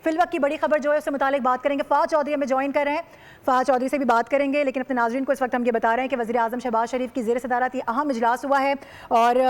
फिलवक्त की बड़ी खबर जो है उससे मुतालिक बात करेंगे। फ़ाद चौधरी हमें ज्वाइन कर रहे हैं, फ़ाद चौधरी से भी बात करेंगे। लेकिन अपने नाज़रीन को इस वक्त हम ये बता रहे हैं कि वज़ीर आज़म शहबाज शरीफ की ज़ेर सदारत ये अहम इजलास हुआ है और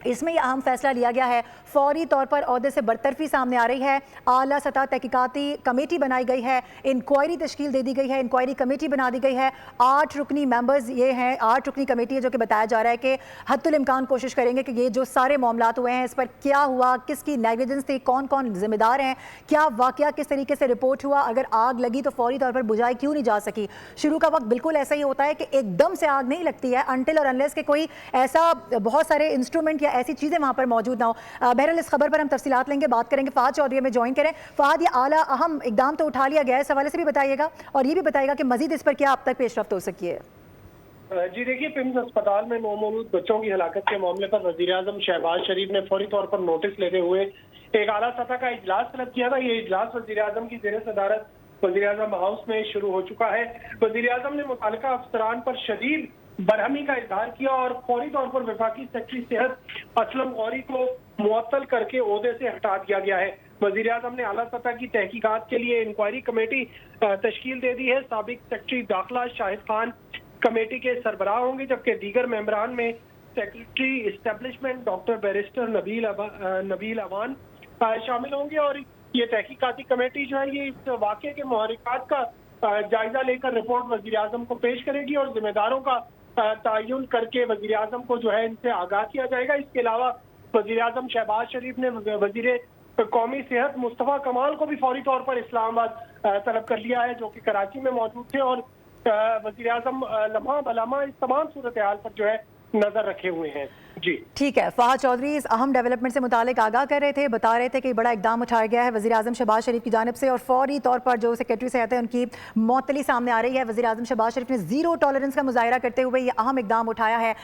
इसमें यह अहम फैसला लिया गया है। फौरी तौर पर ओहदे से बरतरफी सामने आ रही है। आला सतह तहकीकाती कमेटी बनाई गई है, इंक्वायरी तश्कील दे दी गई है, इंक्वायरी कमेटी बना दी गई है। 8 रुकनी मेंबर्स ये हैं, 8 रुकनी कमेटी है जो कि बताया जा रहा है कि हद्दुल इम्कान कोशिश करेंगे कि ये जो सारे मामलात हुए हैं इस पर क्या हुआ, किसकी नेग्लिजेंस थी, कौन कौन जिम्मेदार हैं, क्या वाकया किस तरीके से रिपोर्ट हुआ, अगर आग लगी तो फौरी तौर पर बुझाई क्यों नहीं जा सकी। शुरू का वक्त बिल्कुल ऐसा ही होता है कि एकदम से आग नहीं लगती है अनटिल और अनलेस के कोई ऐसा बहुत सारे इंस्ट्रूमेंट या ऐसी चीज़ें वहाँ पर मौजूद ना हो। बहरहाल इस खबर पर हम तफसीलात लेंगे, बात करेंगे। फ़ाद चौधरी में ज्वाइन करें। फ़ाद, ये आला अहम इकदाम तो उठा लिया गया है, इस हवाले से भी बताइएगा और ये भी बताइएगा कि मजीद इस पर क्या अब तक पेशरफ्त हो सकी है। जी देखिए, पिम्स अस्पताल में नौमौलूद बच्चों की हलाकत के मामले पर वज़ीर आज़म शहबाज शरीफ ने फौरी तौर पर नोटिस लेते हुए एक आला सतह का इजलास तलब किया था। ये इजलास वज़ीर आज़म की ज़ेर सदारत वज़ीर आज़म हाउस में शुरू हो चुका है। वज़ीर आज़म ने मुतालिका अफसरान पर शदीद बरहमी का इजहार किया और फौरी तौर पर वफाकी सेक्रेटरी सेहत असलम गौरी को मुअत्तल करके ओहदे से हटा दिया गया है। वज़ीर आज़म ने आला सतह की तहकीकात के लिए इंक्वायरी कमेटी तश्कील दे दी है। साबिक सेक्रेटरी दाखिला शाहिद खान कमेटी के सरबराह होंगे, जबकि दीगर मेंबरान में secretary establishment doctor barrister Nabeel Awan शामिल होंगे। और ये तहकीकाती कमेटी जो है ये इस वाक़े के महरिकात का जायजा लेकर रिपोर्ट वज़ीर आज़म को पेश करेगी और जिम्मेदारों का तयन करके वज़ीर आज़म को जो है इनसे आगाह किया जाएगा। इसके अलावा वज़ीर आज़म शहबाज शरीफ ने वज़ीर कौमी सेहत मुस्तफ़ा कमाल को भी फौरी तौर पर इस्लामाबाद तलब कर लिया है, जो कि कराची में मौजूद थे और वज़ीर आज़म लम्हा बलम्हा इस तमाम सूरत हाल पर जो है नजर रखे हुए हैं। जी ठीक है, फ़ाद चौधरी इस अहम डेवलपमेंट से मुतालिक आगाह कर रहे थे, बता रहे थे कि बड़ा इकदाम उठाया गया है वज़ीर आज़म शहबाज शरीफ की जानिब से और फौरी तौर पर जो सेक्रेटरी सेहत है उनकी मअतली सामने आ रही है। वज़ीर आज़म शहबाज शरीफ ने ज़ीरो टॉलरेंस का मुजाहिरा करते हुए ये अहम इकदाम उठाया है।